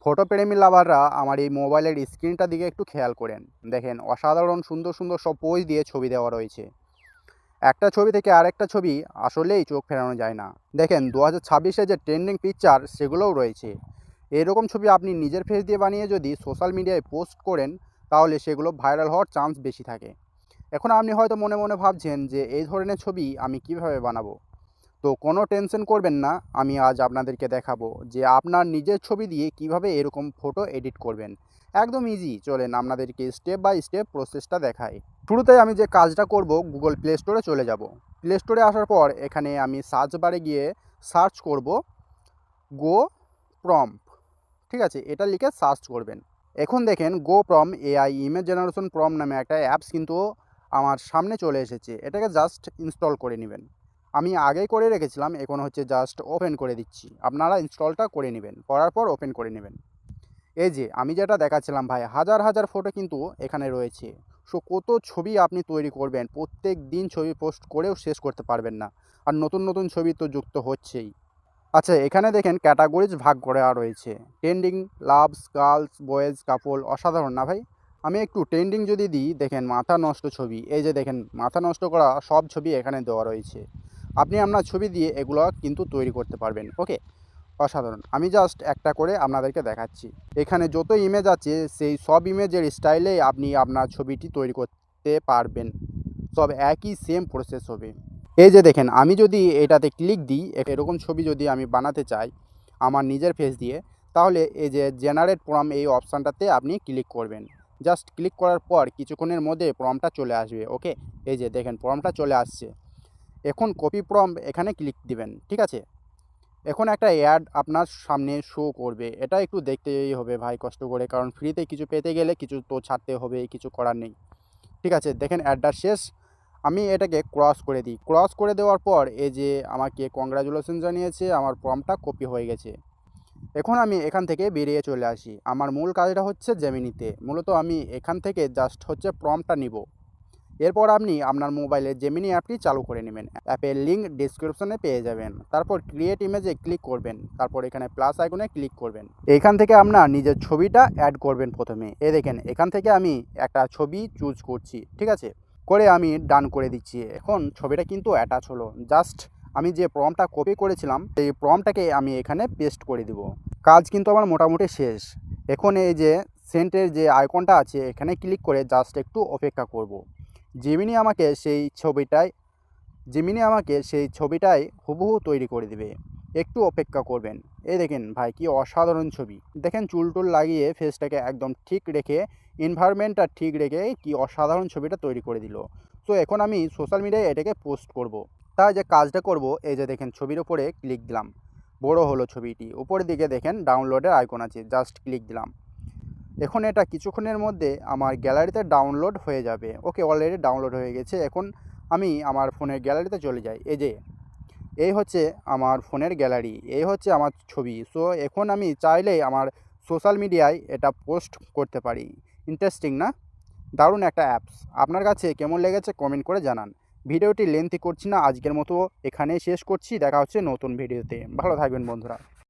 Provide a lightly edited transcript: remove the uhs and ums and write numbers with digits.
Photo প্রেমী লাভাররা আমার এই মোবাইলের স্ক্রিনটার দিকে একটু খেয়াল করেন। দেখেন অসাধারণ সুন্দর সুন্দর সব পোজ দিয়ে ছবি দেওয়া রয়েছে। একটা ছবি থেকে আরেকটা ছবি আসলেই চোখ ফেরানো যায় না। দেখেন 2026-এ যে ট্রেন্ডিং পিকচার সেগুলোও রয়েছে। এরকম ছবি আপনি নিজের ফেস দিয়ে বানিয়ে যদি সোশ্যাল মিডিয়ায় পোস্ট করেন তাহলে সেগুলো ভাইরাল হওয়ার চান্স বেশি থাকে। এখন আপনি হয়তো মনে মনে ভাবছেন যে এই ধরনের ছবি আমি কিভাবে বানাবো। তো কোনো টেনশন করবেন না, আমি আজ আপনাদেরকে দেখাবো যে আপনার নিজের ছবি দিয়ে কিভাবে এরকম ফটো এডিট করবেন। একদম ইজি, চলেন আপনাদেরকে স্টেপ বাই স্টেপ প্রসেসটা দেখাই। শুরুতে আমি যে কাজটা করব, গুগল প্লে স্টোরে চলে যাব। প্লে স্টোরে আসার পর এখানে আমি সার্চ বারে গিয়ে সার্চ করব গো প্রম, ঠিক আছে, এটা লিখে সার্চ করবেন। এখন দেখেন গো প্রম এআই ইমেজ জেনারেশন প্রম নামে একটা অ্যাপস কিন্তু আমার সামনে চলে এসেছে। এটাকে জাস্ট ইনস্টল করে নেবেন। আমি আগেই করে রেখেছিলাম, এখন হচ্ছে জাস্ট ওপেন করে দিচ্ছি। আপনারা ইনস্টলটা করে নেবেন, করার পর ওপেন করে নেবেন। এই যে আমি যেটা দেখাচ্ছিলাম ভাই, হাজার হাজার ফটো কিন্তু এখানে রয়েছে। সো কত ছবি আপনি তৈরি করবেন, প্রত্যেক দিন ছবি পোস্ট করেও শেষ করতে পারবেন না। আর নতুন নতুন ছবি তো যুক্ত হচ্ছেই। আচ্ছা, এখানে দেখেন ক্যাটাগরিজ ভাগ করা রয়েছে। ট্রেন্ডিং, লাভস, গার্লস, বয়েজ, কাপল। অসাধারণ না ভাই? আমি একটু ট্রেন্ডিং যদি দিই, দেখেন মাথা নষ্ট ছবি। এই যে দেখেন মাথা নষ্ট করা সব ছবি এখানে দেওয়া রয়েছে। আপনি আপনার ছবি দিয়ে এগুলো কিন্তু তৈরি করতে পারবেন। ওকে, অসাধারণ। আমি জাস্ট একটা করে আপনাদেরকে দেখাচ্ছি। এখানে যত ইমেজ আছে সেই সব ইমেজের স্টাইলেই আপনি আপনার ছবিটি তৈরি করতে পারবেন। সব একই সেম প্রসেস হবে। এই যে দেখেন আমি যদি এটাতে ক্লিক দিই, এরকম ছবি যদি আমি বানাতে চাই আমার নিজের ফেস দিয়ে, তাহলে এই যে জেনারেট প্রম্পট এই অপশানটাতে আপনি ক্লিক করবেন। জাস্ট ক্লিক করার পর কিছুক্ষণের মধ্যে প্রম্পটটা চলে আসবে। ওকে, এই যে দেখেন প্রম্পটটা চলে আসছে। এখন কপি প্রম্পট এখানে ক্লিক দিবেন, ঠিক আছে। এখন একটা অ্যাড আপনার সামনে শো করবে। এটা একটু দেখতেই হবে ভাই কষ্ট করে, কারণ ফ্রিতে কিছু পেতে গেলে কিছু তো ছাড়তে হবে, কিছু করার নেই। ঠিক আছে, দেখেন অ্যাডটা শেষ। আমি এটাকে ক্রস করে দিই। ক্রস করে দেওয়ার পর এই যে আমাকে কংগ্রাচুলেশন জানিয়েছে, আমার ফর্মটা কপি হয়ে গেছে। এখন আমি এখান থেকে বেরিয়ে চলে আসি। আমার মূল কাজটা হচ্ছে জেমিনিতে। মূলত আমি এখান থেকে জাস্ট হচ্ছে প্রম্পটটা নিব। এরপর আপনি আপনার মোবাইলে জেমিনি অ্যাপটি চালু করে নেবেন। অ্যাপের লিঙ্ক ডিসক্রিপশনে পেয়ে যাবেন। তারপর ক্রিয়েট ইমেজে ক্লিক করবেন, তারপর এখানে প্লাস আইকনে ক্লিক করবেন। এখান থেকে আপনার নিজের ছবিটা অ্যাড করবেন প্রথমে। দেখেন এখান থেকে আমি একটা ছবি চুজ করছি, ঠিক আছে, করে আমি ডান করে দিচ্ছি। এখন ছবিটা কিন্তু অ্যাটাচ হলো। জাস্ট আমি যে প্রম্পটটা কপি করেছিলাম সেই প্রম্পটটাকে আমি এখানে পেস্ট করে দিব। কাজ কিন্তু আমার মোটামুটি শেষ। এখন এই যে সেন্টের যে আইকনটা আছে এখানে ক্লিক করে জাস্ট একটু অপেক্ষা করব। জেমিনি আমাকে সেই ছবিটাই হুবহু তৈরি করে দিবে। একটু অপেক্ষা করবেন। এই দেখেন ভাই কি অসাধারণ ছবি। দেখেন চুল টুল লাগিয়ে ফেসটাকে একদম ঠিক রেখে, এনভায়রনমেন্টটা ঠিক রেখে কি অসাধারণ ছবিটা তৈরি করে দিল। তো এখন আমি সোশ্যাল মিডিয়ায় এটাকে পোস্ট করব। তাই যে কাজটা করব, এই যে দেখেন ছবির ওপরে ক্লিক দিলাম, বড় হলো ছবিটি। উপরের দিকে দেখেন ডাউনলোডের আইকন আছে, জাস্ট ক্লিক দিলাম। এখন এটা কিছুক্ষণের মধ্যে আমার গ্যালারিতে ডাউনলোড হয়ে যাবে। ওকে, অলরেডি ডাউনলোড হয়ে গেছে। এখন আমি আমার ফোনের গ্যালারিতে চলে যাই। এই হচ্ছে আমার ফোনের গ্যালারি, এই হচ্ছে আমার ছবি। সো এখন আমি চাইলেই আমার সোশ্যাল মিডিয়ায় এটা পোস্ট করতে পারি। ইন্টারেস্টিং না? দারুণ একটা অ্যাপস। আপনার কাছে কেমন লেগেছে কমেন্ট করে জানান। ভিডিওটি লেন্থি করছি না, আজকের মতো এখানেই শেষ করছি। দেখা হচ্ছে নতুন ভিডিওতে। ভালো থাকবেন বন্ধুরা।